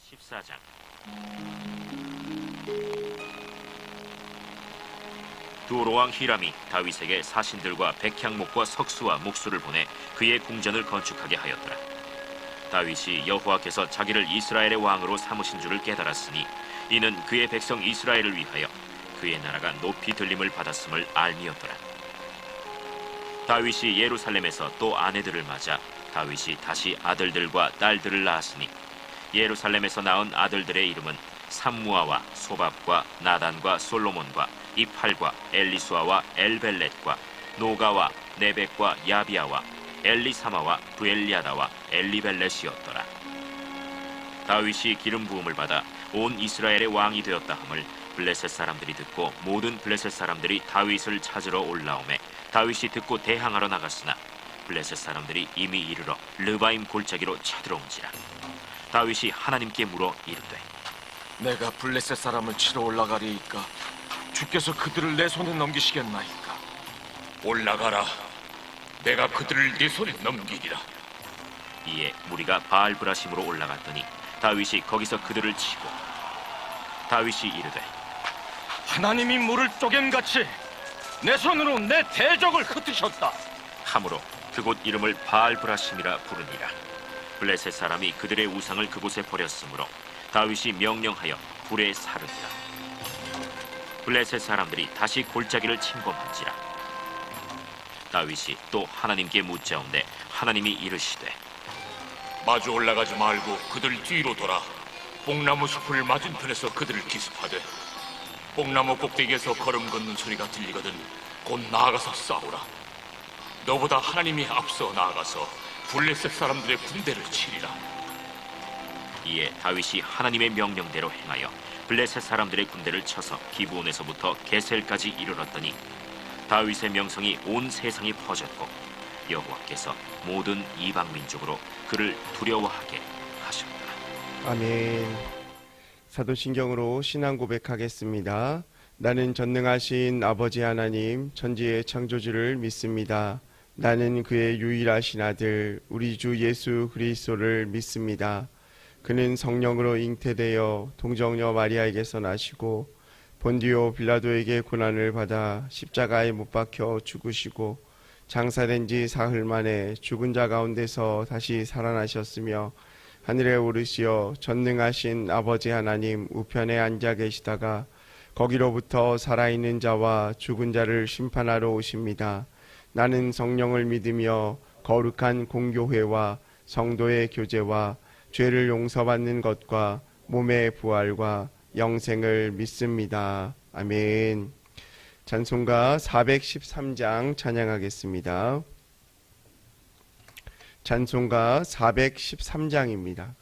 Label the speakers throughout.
Speaker 1: 제14장. 두로왕 히람이 다윗에게 사신들과 백향목과 석수와 목수를 보내 그의 궁전을 건축하게 하였더라. 다윗이 여호와께서 자기를 이스라엘의 왕으로 삼으신 줄을 깨달았으니 이는 그의 백성 이스라엘을 위하여 그의 나라가 높이 들림을 받았음을 알미였더라. 다윗이 예루살렘에서 또 아내들을 맞아 다윗이 다시 아들들과 딸들을 낳았으니 예루살렘에서 낳은 아들들의 이름은 삼무아와 소밥과 나단과 솔로몬과 이팔과 엘리수아와 엘벨렛과 노가와 네벡과 야비아와 엘리사마와 부엘리아다와 엘리벨렛이었더라. 다윗이 기름 부음을 받아 온 이스라엘의 왕이 되었다 함을 블레셋 사람들이 듣고 모든 블레셋 사람들이 다윗을 찾으러 올라오매 다윗이 듣고 대항하러 나갔으나 블레셋 사람들이 이미 이르러 르바임 골짜기로 쳐들어온지라. 다윗이 하나님께 물어 이르되
Speaker 2: 내가 블레셋 사람을 치러 올라가리이까 주께서 그들을 내 손에 넘기시겠나이까?
Speaker 3: 올라가라. 내가 그들을 네 손에 넘기리라.
Speaker 1: 이에 무리가 바알브라심으로 올라갔더니 다윗이 거기서 그들을 치고 다윗이 이르되
Speaker 2: 하나님이 물을 쪼갠같이 내 손으로 내 대적을 흩으셨다
Speaker 1: 함으로 그곳 이름을 바알브라심이라 부르니라. 블레셋 사람이 그들의 우상을 그곳에 버렸으므로 다윗이 명령하여 불에 사르니라. 블레셋 사람들이 다시 골짜기를 침범한지라. 다윗이 또 하나님께 묻자온데 하나님이 이르시되
Speaker 3: 마주 올라가지 말고 그들 뒤로 돌아 뽕나무 숲을 맞은편에서 그들을 기습하되 뽕나무 꼭대기에서 걸음 걷는 소리가 들리거든 곧 나아가서 싸우라. 너보다 하나님이 앞서 나아가서 블레셋 사람들의 군대를 치리라.
Speaker 1: 이에 다윗이 하나님의 명령대로 행하여 블레셋 사람들의 군대를 쳐서 기브온에서부터 게셀까지 이르렀더니 다윗의 명성이 온 세상에 퍼졌고 여호와께서 모든 이방 민족으로 그를 두려워하게 하셨다.
Speaker 4: 아멘. 사도신경으로 신앙 고백하겠습니다. 나는 전능하신 아버지 하나님 천지의 창조주를 믿습니다. 나는 그의 유일하신 아들 우리 주 예수 그리스도를 믿습니다. 그는 성령으로 잉태되어 동정녀 마리아에게서 나시고 본디오 빌라도에게 고난을 받아 십자가에 못 박혀 죽으시고 장사된 지 사흘 만에 죽은 자 가운데서 다시 살아나셨으며 하늘에 오르시어 전능하신 아버지 하나님 우편에 앉아 계시다가 거기로부터 살아있는 자와 죽은 자를 심판하러 오십니다. 나는 성령을 믿으며 거룩한 공교회와 성도의 교제와 죄를 용서받는 것과 몸의 부활과 영생을 믿습니다. 아멘. 찬송가 413장 찬양하겠습니다. 찬송가 413장입니다.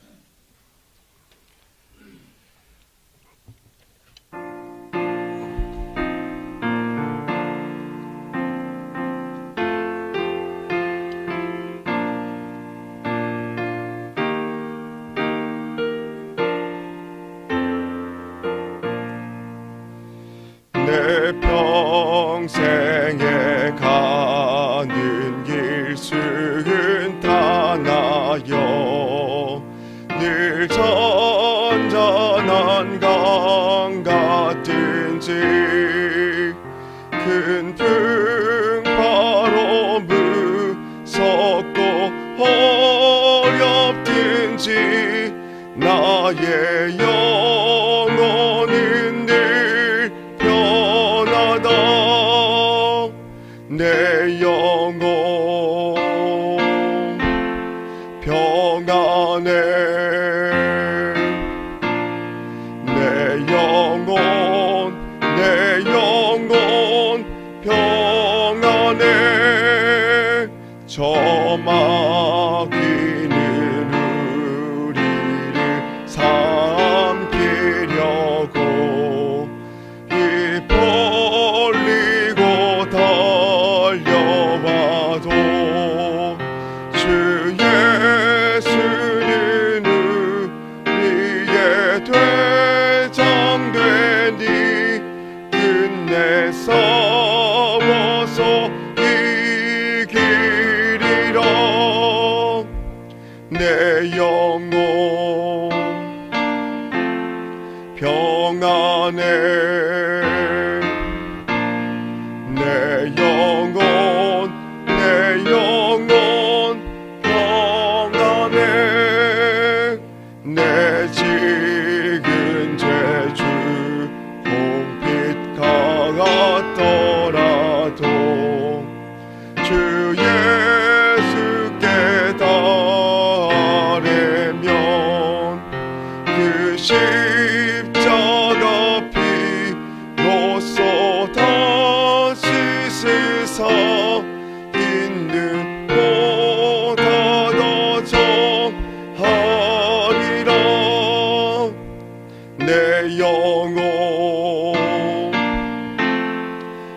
Speaker 4: 내 평생에 가는 길 순탄하여 늘 전전한 강 같은지 큰 풍파로 무섭고 어렵든지 나의 영혼은 늘 편하다. 내 영혼 평안해. 내 영혼 평안해. 저 마귀는 우리를 삼키려고 입 벌리고 달려와도 주 예수는 우리의 대장되니 끝내 싸워서 이기리라. 내 영혼 내 영혼 평안해. 내 지은 죄주 홍빛 같더라도 주 예수께 따르면 그 십자가 피로써 다 씻으사 있는 보다 더 정하리라. 내 영혼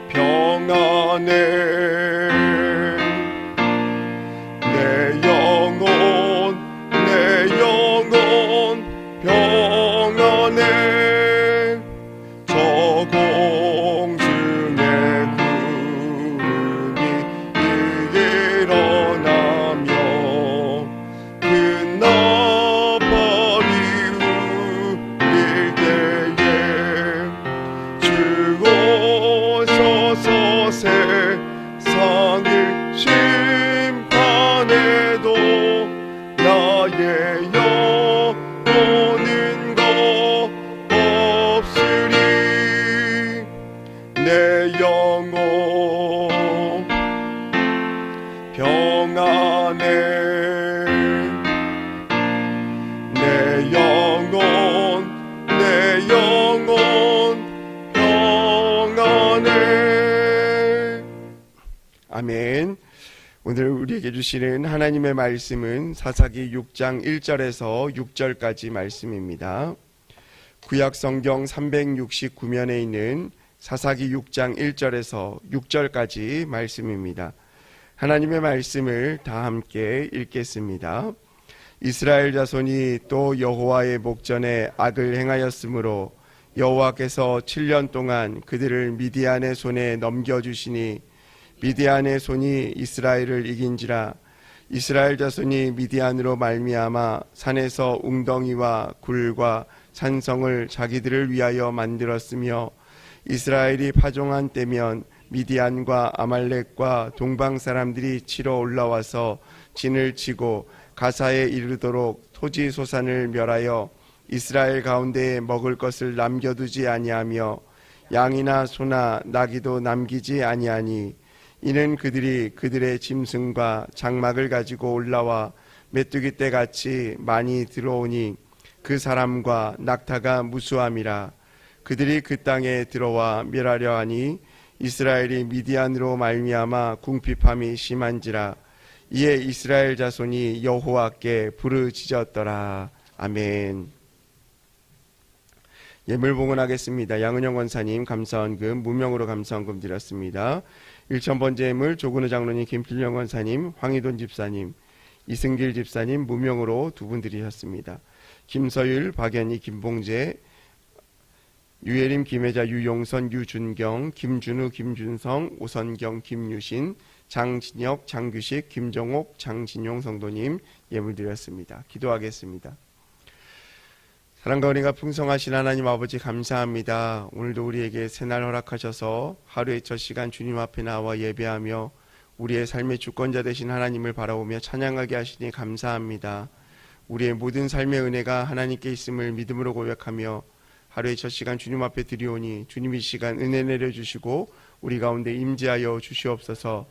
Speaker 4: 평안해. 내 영혼 평안해. 저 공중에 구름이 일어나며 그 나팔이 울릴 때에 주 오셔서 세상을 심판해도 나의 영혼은 없으리. 내 영혼 평안해. 내 영혼 평안해. 아멘. 오늘 우리에게 주시는 하나님의 말씀은 사사기 6장 1절에서 6절까지 말씀입니다. 구약 성경 369면에 있는 사사기 6장 1절에서 6절까지 말씀입니다. 하나님의 말씀을 다 함께 읽겠습니다. 이스라엘 자손이 또 여호와의 목전에 악을 행하였으므로 여호와께서 7년 동안 그들을 미디안의 손에 넘겨주시니 미디안의 손이 이스라엘을 이긴지라. 이스라엘 자손이 미디안으로 말미암아 산에서 웅덩이와 굴과 산성을 자기들을 위하여 만들었으며 이스라엘이 파종한 때면 미디안과 아말렉과 동방 사람들이 치러 올라와서 진을 치고 가사에 이르도록 토지 소산을 멸하여 이스라엘 가운데에 먹을 것을 남겨두지 아니하며 양이나 소나 나귀도 남기지 아니하니 이는 그들이 그들의 짐승과 장막을 가지고 올라와 메뚜기 떼같이 많이 들어오니 그 사람과 낙타가 무수함이라. 그들이 그 땅에 들어와 멸하려 하니 이스라엘이 미디안으로 말미암아 궁핍함이 심한지라. 이에 이스라엘 자손이 여호와께 부르짖었더라. 아멘. 예물 봉헌하겠습니다. 양은영 원사님 감사원금 무명으로 감사원금 드렸습니다. 1,000번째 예물 조근우 장로님, 김필령 원사님, 황희돈 집사님, 이승길 집사님 무명으로 2분 드리셨습니다. 김서율, 박연희, 김봉재, 유예림, 김혜자, 유용선, 유준경, 김준우, 김준성, 오선경, 김유신, 장진혁, 장규식, 김정옥, 장진용 성도님 예물 드렸습니다. 기도하겠습니다. 사랑과 은혜가 풍성하신 하나님 아버지 감사합니다. 오늘도 우리에게 새날 허락하셔서 하루의 첫 시간 주님 앞에 나와 예배하며 우리의 삶의 주권자 되신 하나님을 바라보며 찬양하게 하시니 감사합니다. 우리의 모든 삶의 은혜가 하나님께 있음을 믿음으로 고백하며 하루의 첫 시간 주님 앞에 드리오니 주님 이 시간 은혜 내려주시고 우리 가운데 임재하여 주시옵소서.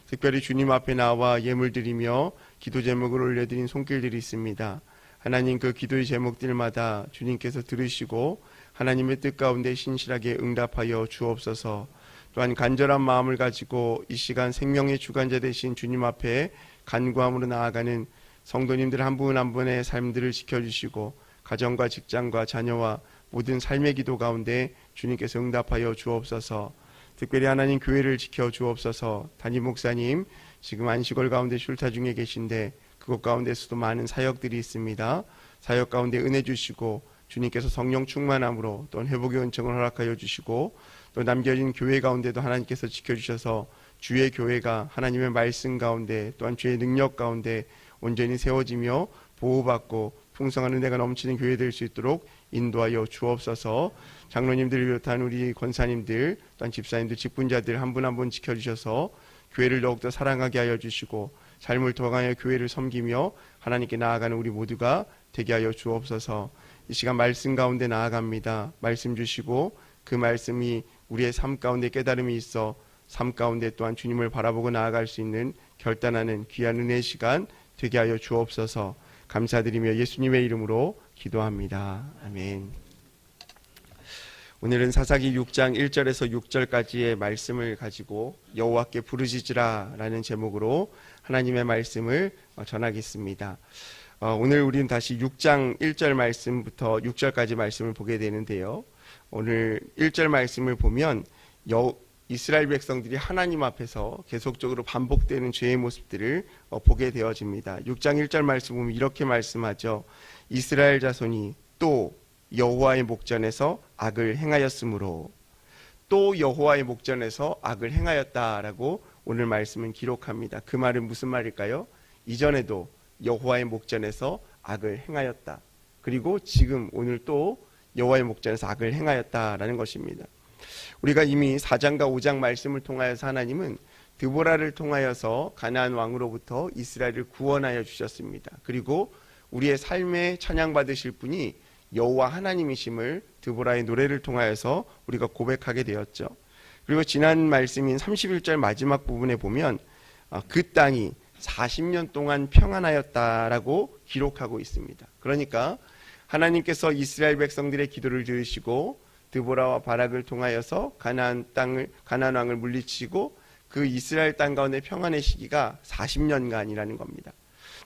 Speaker 4: 특별히 주님 앞에 나와 예물 드리며 기도 제목을 올려드린 손길들이 있습니다. 하나님 그 기도의 제목들마다 주님께서 들으시고 하나님의 뜻 가운데 신실하게 응답하여 주옵소서. 또한 간절한 마음을 가지고 이 시간 생명의 주관자 되신 주님 앞에 간구함으로 나아가는 성도님들 한 분 한 분의 삶들을 지켜주시고 가정과 직장과 자녀와 모든 삶의 기도 가운데 주님께서 응답하여 주옵소서. 특별히 하나님 교회를 지켜주옵소서. 담임 목사님 지금 안식월 가운데 슐타 중에 계신데 그곳 가운데서도 많은 사역들이 있습니다. 사역 가운데 은혜 주시고 주님께서 성령 충만함으로 또한 회복의 은총을 허락하여 주시고 또 남겨진 교회 가운데도 하나님께서 지켜주셔서 주의 교회가 하나님의 말씀 가운데 또한 주의 능력 가운데 온전히 세워지며 보호받고 풍성한 은혜가 넘치는 교회 될 수 있도록 인도하여 주옵소서. 장로님들을 비롯한 우리 권사님들, 또한 집사님들, 직분자들 한 분 한 분 지켜주셔서 교회를 더욱더 사랑하게 하여 주시고 삶을 통하여 교회를 섬기며 하나님께 나아가는 우리 모두가 되게 하여 주옵소서. 이 시간 말씀 가운데 나아갑니다. 말씀 주시고 그 말씀이 우리의 삶 가운데 깨달음이 있어 삶 가운데 또한 주님을 바라보고 나아갈 수 있는 결단하는 귀한 은혜의 시간 되게 하여 주옵소서. 감사드리며 예수님의 이름으로 기도합니다. 아멘. 오늘은 사사기 6장 1절에서 6절까지의 말씀을 가지고 여호와께 부르짖으라 라는 제목으로 하나님의 말씀을 전하겠습니다. 오늘 우리는 다시 6장 1절 말씀부터 6절까지 말씀을 보게 되는데요. 오늘 1절 말씀을 보면 이스라엘 백성들이 하나님 앞에서 계속적으로 반복되는 죄의 모습들을 보게 되어집니다. 6장 1절 말씀 보면 이렇게 말씀하죠. 이스라엘 자손이 또 여호와의 목전에서 악을 행하였으므로, 또 여호와의 목전에서 악을 행하였다라고 오늘 말씀은 기록합니다. 그 말은 무슨 말일까요? 이전에도 여호와의 목전에서 악을 행하였다. 그리고 지금 오늘 또 여호와의 목전에서 악을 행하였다라는 것입니다. 우리가 이미 4장과 5장 말씀을 통하여서 하나님은 드보라를 통하여서 가나안 왕으로부터 이스라엘을 구원하여 주셨습니다. 그리고 우리의 삶에 찬양받으실 분이 여호와 하나님이심을 드보라의 노래를 통하여서 우리가 고백하게 되었죠. 그리고 지난 말씀인 31절 마지막 부분에 보면 그 땅이 40년 동안 평안하였다라고 기록하고 있습니다. 그러니까 하나님께서 이스라엘 백성들의 기도를 들으시고 드보라와 바락을 통하여서 가나안 왕을 물리치고 그 이스라엘 땅 가운데 평안의 시기가 40년간이라는 겁니다.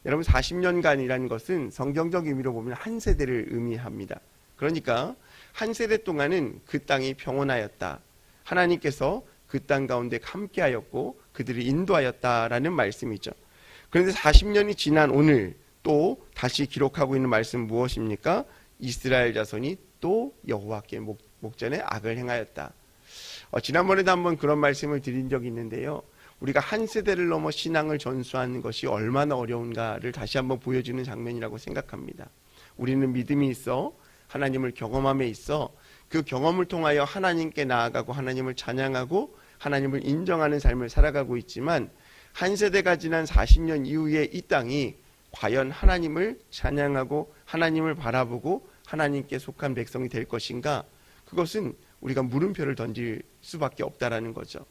Speaker 4: 여러분, 40년간이라는 것은 성경적 의미로 보면 한 세대를 의미합니다. 그러니까 한 세대 동안은 그 땅이 평온하였다. 하나님께서 그 땅 가운데 함께하였고 그들을 인도하였다라는 말씀이죠. 그런데 40년이 지난 오늘 또 다시 기록하고 있는 말씀은 무엇입니까? 이스라엘 자손이 또 여호와께 목전에 악을 행하였다. 지난번에도 한번 그런 말씀을 드린 적이 있는데요. 우리가 한 세대를 넘어 신앙을 전수하는 것이 얼마나 어려운가를 다시 한번 보여주는 장면이라고 생각합니다. 우리는 믿음이 있어 하나님을 경험함에 있어 그 경험을 통하여 하나님께 나아가고 하나님을 찬양하고 하나님을 인정하는 삶을 살아가고 있지만 한 세대가 지난 40년 이후에 이 땅이 과연 하나님을 찬양하고 하나님을 바라보고 하나님께 속한 백성이 될 것인가? 그것은 우리가 물음표를 던질 수밖에 없다라는 거죠.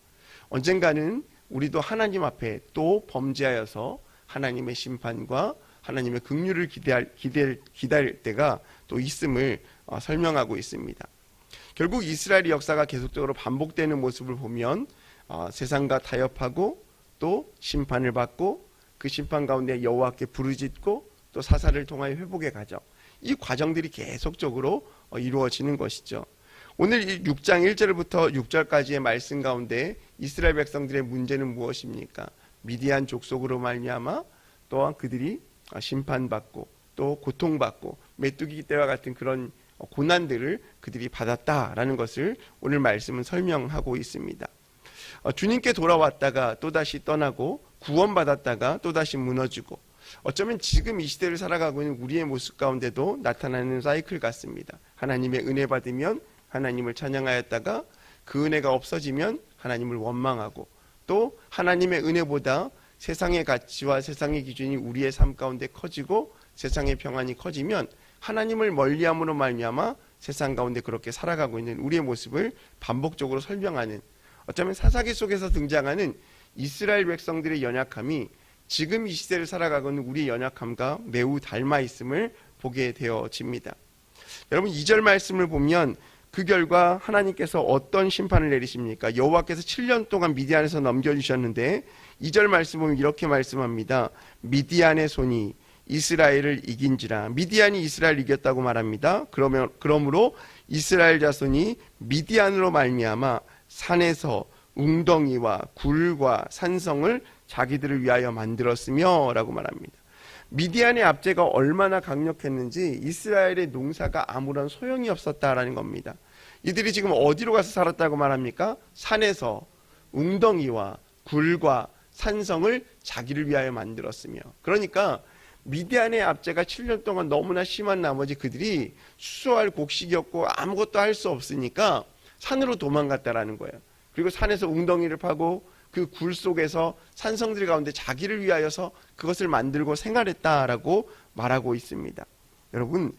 Speaker 4: 언젠가는 우리도 하나님 앞에 또 범죄하여서 하나님의 심판과 하나님의 긍휼을 기다릴 때가 또 있음을 설명하고 있습니다. 결국 이스라엘의 역사가 계속적으로 반복되는 모습을 보면 세상과 타협하고 또 심판을 받고 그 심판 가운데 여호와께 부르짖고 또 사사를 통하여 회복해 가죠. 이 과정들이 계속적으로 이루어지는 것이죠. 오늘 이 6장 1절부터 6절까지의 말씀 가운데 이스라엘 백성들의 문제는 무엇입니까? 미디안 족속으로 말미암아 또한 그들이 심판받고 또 고통받고 메뚜기 떼와 같은 그런 고난들을 그들이 받았다라는 것을 오늘 말씀은 설명하고 있습니다. 주님께 돌아왔다가 또다시 떠나고 구원받았다가 또다시 무너지고 어쩌면 지금 이 시대를 살아가고 있는 우리의 모습 가운데도 나타나는 사이클 같습니다. 하나님의 은혜 받으면 하나님을 찬양하였다가 그 은혜가 없어지면 하나님을 원망하고 또 하나님의 은혜보다 세상의 가치와 세상의 기준이 우리의 삶 가운데 커지고 세상의 평안이 커지면 하나님을 멀리함으로 말미암아 세상 가운데 그렇게 살아가고 있는 우리의 모습을 반복적으로 설명하는, 어쩌면 사사기 속에서 등장하는 이스라엘 백성들의 연약함이 지금 이 시대를 살아가고 있는 우리의 연약함과 매우 닮아 있음을 보게 되어집니다. 여러분, 2절 말씀을 보면 그 결과 하나님께서 어떤 심판을 내리십니까? 여호와께서 7년 동안 미디안에서 넘겨주셨는데 2절 말씀 보면 이렇게 말씀합니다. 미디안의 손이 이스라엘을 이긴지라. 미디안이 이스라엘을 이겼다고 말합니다. 그러므로 이스라엘 자손이 미디안으로 말미암아 산에서 웅덩이와 굴과 산성을 자기들을 위하여 만들었으며 라고 말합니다. 미디안의 압제가 얼마나 강력했는지 이스라엘의 농사가 아무런 소용이 없었다라는 겁니다. 이들이 지금 어디로 가서 살았다고 말합니까? 산에서 웅덩이와 굴과 산성을 자기를 위하여 만들었으며, 그러니까 미디안의 압제가 7년 동안 너무나 심한 나머지 그들이 수소할 곡식이었고 아무것도 할 수 없으니까 산으로 도망갔다라는 거예요. 그리고 산에서 웅덩이를 파고 그 굴 속에서 산성들 가운데 자기를 위하여서 그것을 만들고 생활했다라고 말하고 있습니다. 여러분,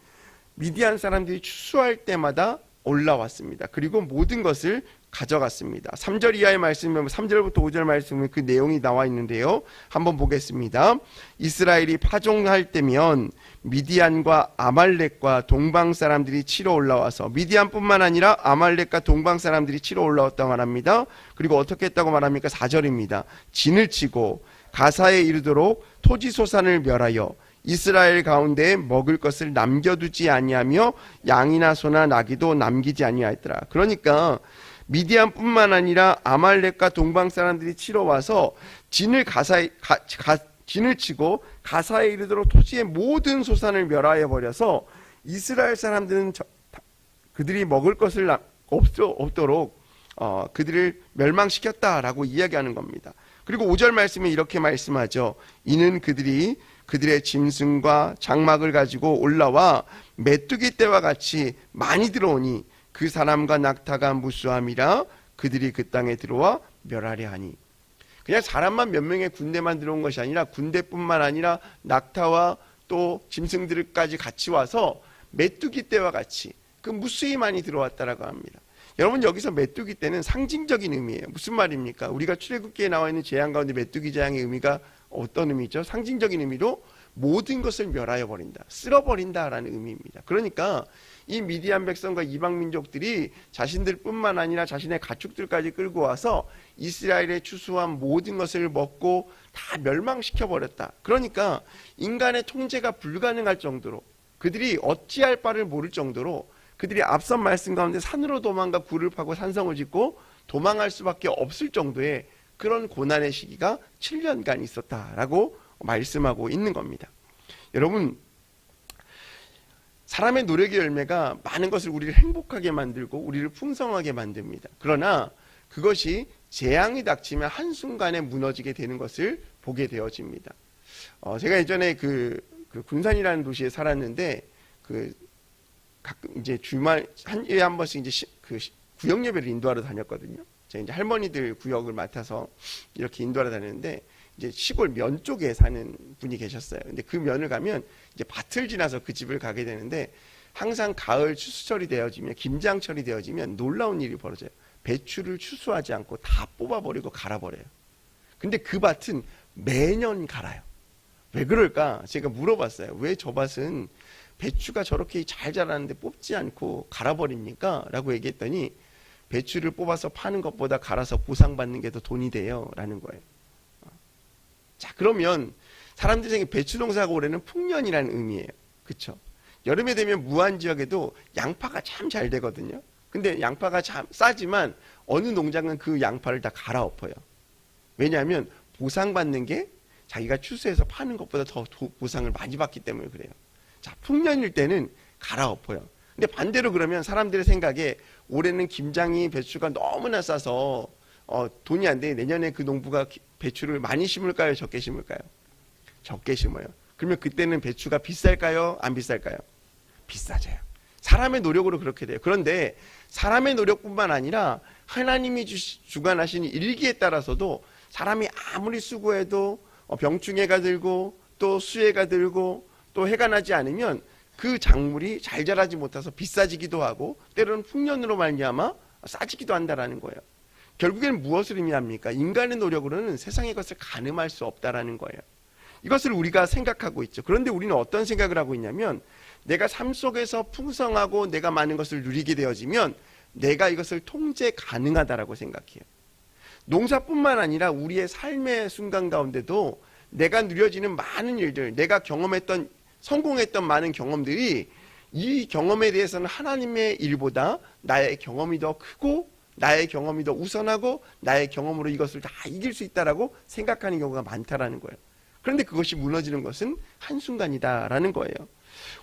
Speaker 4: 미디안 사람들이 추수할 때마다 올라왔습니다. 그리고 모든 것을 가져갔습니다. 3절 이하의 말씀이면 3절부터 5절 말씀은 그 내용이 나와 있는데요. 한번 보겠습니다. 이스라엘이 파종할 때면 미디안과 아말렉과 동방 사람들이 치러 올라와서, 미디안뿐만 아니라 아말렉과 동방 사람들이 치러 올라왔다고 말합니다. 그리고 어떻게 했다고 말합니까? 4절입니다. 진을 치고 가사에 이르도록 토지소산을 멸하여 이스라엘 가운데 먹을 것을 남겨두지 아니하며 양이나 소나 나귀도 남기지 아니하였더라. 그러니까 미디안뿐만 아니라 아말렉과 동방 사람들이 치러 와서 진을 치고 가사에 이르도록 토지의 모든 소산을 멸하여 버려서 이스라엘 사람들은 그들이 먹을 것을 없도록 그들을 멸망시켰다라고 이야기하는 겁니다. 그리고 5절 말씀에 이렇게 말씀하죠. 이는 그들이 그들의 짐승과 장막을 가지고 올라와 메뚜기 떼와 같이 많이 들어오니 그 사람과 낙타가 무수함이라 그들이 그 땅에 들어와 멸하려 하니. 그냥 사람만 몇 명의 군대만 들어온 것이 아니라 군대뿐만 아니라 낙타와 또 짐승들까지 같이 와서 메뚜기 떼와 같이 그 무수히 많이 들어왔다라고 합니다. 여러분, 여기서 메뚜기 떼는 상징적인 의미예요. 무슨 말입니까? 우리가 출애굽기에 나와 있는 재앙 가운데 메뚜기 재앙의 의미가 어떤 의미죠? 상징적인 의미로 모든 것을 멸하여 버린다, 쓸어버린다라는 의미입니다. 그러니까 이 미디안 백성과 이방 민족들이 자신들뿐만 아니라 자신의 가축들까지 끌고 와서 이스라엘의 추수한 모든 것을 먹고 다 멸망시켜 버렸다. 그러니까 인간의 통제가 불가능할 정도로, 그들이 어찌할 바를 모를 정도로, 그들이 앞선 말씀 가운데 산으로 도망가 굴을 파고 산성을 짓고 도망할 수밖에 없을 정도의 그런 고난의 시기가 7년간 있었다라고 말씀하고 있는 겁니다. 여러분, 사람의 노력의 열매가 많은 것을 우리를 행복하게 만들고 우리를 풍성하게 만듭니다. 그러나 그것이 재앙이 닥치면 한순간에 무너지게 되는 것을 보게 되어집니다. 제가 예전에 그 군산이라는 도시에 살았는데 가끔 이제 주말 한일에 한 번씩 이제 구역 예배를 인도하러 다녔거든요. 제가 이제 할머니들 구역을 맡아서 이렇게 인도하러 다녔는데, 이제 시골 면 쪽에 사는 분이 계셨어요. 근데 그 면을 가면 이제 밭을 지나서 그 집을 가게 되는데, 항상 가을 추수철이 되어지면, 김장철이 되어지면 놀라운 일이 벌어져요. 배추를 추수하지 않고 다 뽑아버리고 갈아버려요. 근데 그 밭은 매년 갈아요. 왜 그럴까? 제가 물어봤어요. 왜 저 밭은 배추가 저렇게 잘 자라는데 뽑지 않고 갈아버립니까? 라고 얘기했더니, 배추를 뽑아서 파는 것보다 갈아서 보상받는 게 더 돈이 돼요 라는 거예요. 자, 그러면 사람들이 생각에 배추 농사가 올해는 풍년이라는 의미예요. 그렇죠? 여름에 되면 무안지역에도 양파가 참 잘 되거든요. 근데 양파가 참 싸지만 어느 농장은 그 양파를 다 갈아엎어요. 왜냐하면 보상받는 게 자기가 추수해서 파는 것보다 더 보상을 많이 받기 때문에 그래요. 자, 풍년일 때는 갈아엎어요. 근데 반대로 그러면 사람들의 생각에 올해는 김장이 배추가 너무나 싸서 돈이 안 돼. 내년에 그 농부가 배추를 많이 심을까요? 적게 심을까요? 적게 심어요. 그러면 그때는 배추가 비쌀까요? 안 비쌀까요? 비싸져요. 사람의 노력으로 그렇게 돼요. 그런데 사람의 노력뿐만 아니라 하나님이 주관하시는 일기에 따라서도 사람이 아무리 수고해도 병충해가 들고 또 수해가 들고 또 해가 나지 않으면 그 작물이 잘 자라지 못해서 비싸지기도 하고 때로는 풍년으로 말미암아 싸지기도 한다라는 거예요. 결국에는 무엇을 의미합니까? 인간의 노력으로는 세상의 것을 가늠할 수 없다라는 거예요. 이것을 우리가 생각하고 있죠. 그런데 우리는 어떤 생각을 하고 있냐면, 내가 삶 속에서 풍성하고 내가 많은 것을 누리게 되어지면 내가 이것을 통제 가능하다라고 생각해요. 농사뿐만 아니라 우리의 삶의 순간 가운데도 내가 누려지는 많은 일들, 내가 경험했던 성공했던 많은 경험들이, 이 경험에 대해서는 하나님의 일보다 나의 경험이 더 크고 나의 경험이 더 우선하고 나의 경험으로 이것을 다 이길 수 있다라고 생각하는 경우가 많다라는 거예요. 그런데 그것이 무너지는 것은 한순간이다라는 거예요.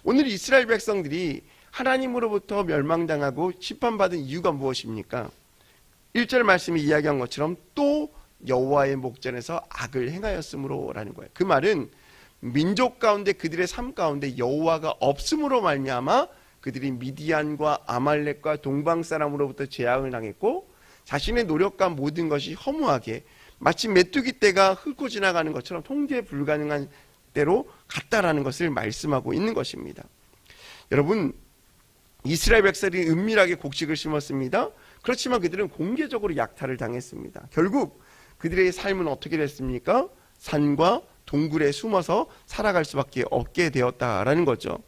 Speaker 4: 오늘 이스라엘 백성들이 하나님으로부터 멸망당하고 심판받은 이유가 무엇입니까? 1절 말씀이 이야기한 것처럼 또 여호와의 목전에서 악을 행하였으므로라는 거예요. 그 말은 민족 가운데 그들의 삶 가운데 여호와가 없음으로 말미암아 그들이 미디안과 아말렉과 동방 사람으로부터 재앙을 당했고 자신의 노력과 모든 것이 허무하게 마치 메뚜기 떼가 훑고 지나가는 것처럼 통제 불가능한 때로 갔다라는 것을 말씀하고 있는 것입니다. 여러분, 이스라엘 백성이 은밀하게 곡식을 심었습니다. 그렇지만 그들은 공개적으로 약탈을 당했습니다. 결국 그들의 삶은 어떻게 됐습니까? 산과 동굴에 숨어서 살아갈 수밖에 없게 되었다라는 거죠.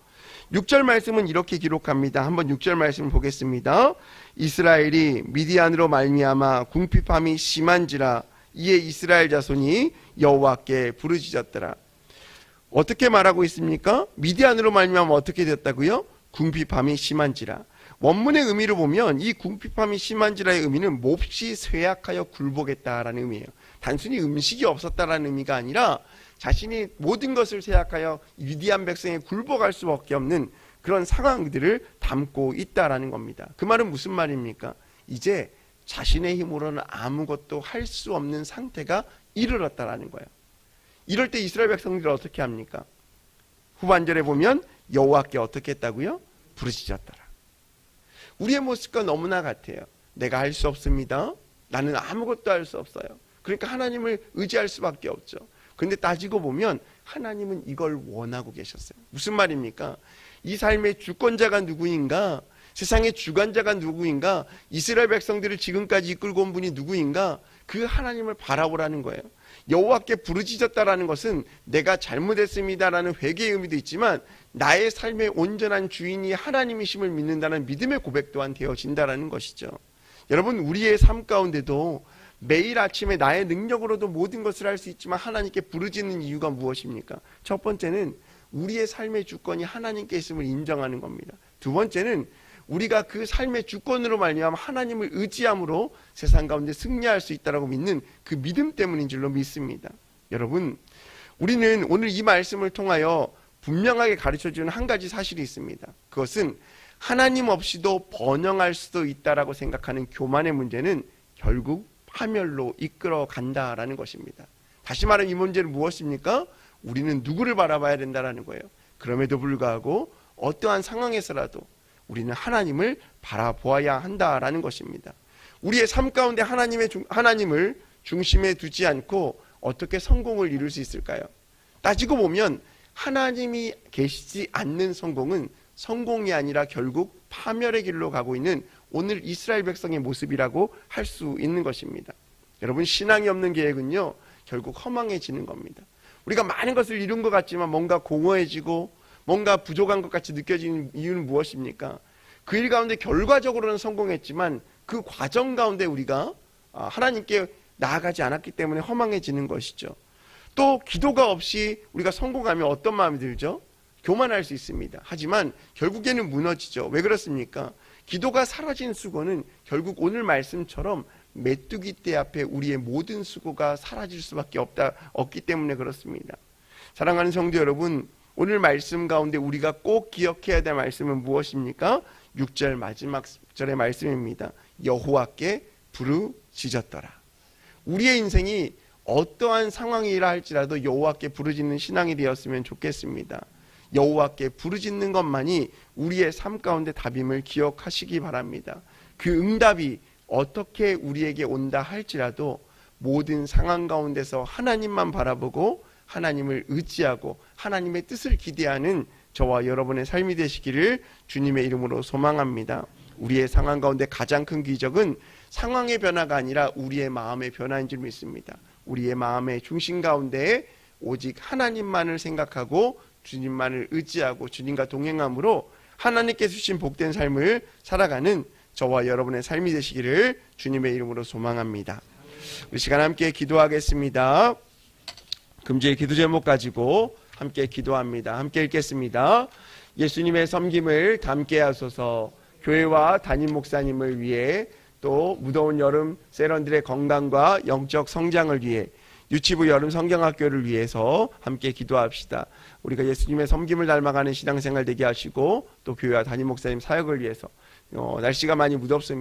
Speaker 4: 6절 말씀은 이렇게 기록합니다. 한번 6절 말씀을 보겠습니다. 이스라엘이 미디안으로 말미암아 궁핍함이 심한지라 이에 이스라엘 자손이 여호와께 부르짖었더라. 어떻게 말하고 있습니까? 미디안으로 말미암아 어떻게 됐다고요? 궁핍함이 심한지라. 원문의 의미를 보면 이 궁핍함이 심한지라의 의미는 몹시 쇠약하여 굴복했다라는 의미예요. 단순히 음식이 없었다라는 의미가 아니라 자신이 모든 것을 쇠약하여 미디안 백성에 굴복할 수밖에 없는 그런 상황들을 담고 있다라는 겁니다. 그 말은 무슨 말입니까? 이제 자신의 힘으로는 아무것도 할 수 없는 상태가 이르렀다라는 거예요. 이럴 때 이스라엘 백성들이 어떻게 합니까? 후반절에 보면 여호와께 어떻게 했다고요? 부르짖었더라. 우리의 모습과 너무나 같아요. 내가 할 수 없습니다. 나는 아무것도 할 수 없어요. 그러니까 하나님을 의지할 수밖에 없죠. 그런데 따지고 보면 하나님은 이걸 원하고 계셨어요. 무슨 말입니까? 이 삶의 주권자가 누구인가? 세상의 주관자가 누구인가? 이스라엘 백성들을 지금까지 이끌고 온 분이 누구인가? 그 하나님을 바라보라는 거예요. 여호와께 부르짖었다라는 것은 내가 잘못했습니다라는 회개의 의미도 있지만 나의 삶의 온전한 주인이 하나님이심을 믿는다는 믿음의 고백 또한 되어진다라는 것이죠. 여러분, 우리의 삶 가운데도 매일 아침에 나의 능력으로도 모든 것을 할 수 있지만 하나님께 부르짖는 이유가 무엇입니까? 첫 번째는 우리의 삶의 주권이 하나님께 있음을 인정하는 겁니다. 두 번째는 우리가 그 삶의 주권으로 말미암아 하나님을 의지함으로 세상 가운데 승리할 수 있다고 믿는 그 믿음 때문인 줄로 믿습니다. 여러분, 우리는 오늘 이 말씀을 통하여 분명하게 가르쳐주는 한 가지 사실이 있습니다. 그것은 하나님 없이도 번영할 수도 있다라고 생각하는 교만의 문제는 결국 파멸로 이끌어 간다라는 것입니다. 다시 말하면 이 문제는 무엇입니까? 우리는 누구를 바라봐야 된다라는 거예요. 그럼에도 불구하고 어떠한 상황에서라도 우리는 하나님을 바라보아야 한다라는 것입니다. 우리의 삶 가운데 하나님을 중심에 두지 않고 어떻게 성공을 이룰 수 있을까요? 따지고 보면 하나님이 계시지 않는 성공은 성공이 아니라 결국 파멸의 길로 가고 있는 오늘 이스라엘 백성의 모습이라고 할 수 있는 것입니다. 여러분, 신앙이 없는 계획은요 결국 허망해지는 겁니다. 우리가 많은 것을 이룬 것 같지만 뭔가 공허해지고 뭔가 부족한 것 같이 느껴지는 이유는 무엇입니까? 그 일 가운데 결과적으로는 성공했지만 그 과정 가운데 우리가 하나님께 나아가지 않았기 때문에 허망해지는 것이죠. 또 기도가 없이 우리가 성공하면 어떤 마음이 들죠? 교만할 수 있습니다. 하지만 결국에는 무너지죠. 왜 그렇습니까? 기도가 사라진 수고는 결국 오늘 말씀처럼 메뚜기 떼 앞에 우리의 모든 수고가 사라질 수밖에 없기 때문에 그렇습니다. 사랑하는 성도 여러분, 오늘 말씀 가운데 우리가 꼭 기억해야 될 말씀은 무엇입니까? 6절 마지막 절의 말씀입니다. 여호와께 부르짖었더라. 우리의 인생이 어떠한 상황이라 할지라도 여호와께 부르짖는 신앙이 되었으면 좋겠습니다. 여호와께 부르짖는 것만이 우리의 삶 가운데 답임을 기억하시기 바랍니다. 그 응답이 어떻게 우리에게 온다 할지라도 모든 상황 가운데서 하나님만 바라보고 하나님을 의지하고 하나님의 뜻을 기대하는 저와 여러분의 삶이 되시기를 주님의 이름으로 소망합니다. 우리의 상황 가운데 가장 큰 기적은 상황의 변화가 아니라 우리의 마음의 변화인 줄 믿습니다. 우리의 마음의 중심 가운데 오직 하나님만을 생각하고 주님만을 의지하고 주님과 동행함으로 하나님께서 주신 복된 삶을 살아가는 저와 여러분의 삶이 되시기를 주님의 이름으로 소망합니다. 우리 시간 함께 기도하겠습니다. 금주의 기도 제목 가지고 함께 기도합니다. 함께 읽겠습니다. 예수님의 섬김을 담게 하소서. 교회와 담임 목사님을 위해 또 무더운 여름 세런들의 건강과 영적 성장을 위해 유치부 여름 성경학교를 위해서 함께 기도합시다. 우리가 예수님의 섬김을 닮아가는 신앙생활 되게 하시고 또 교회와 담임 목사님 사역을 위해서 날씨가 많이 무덥습니다.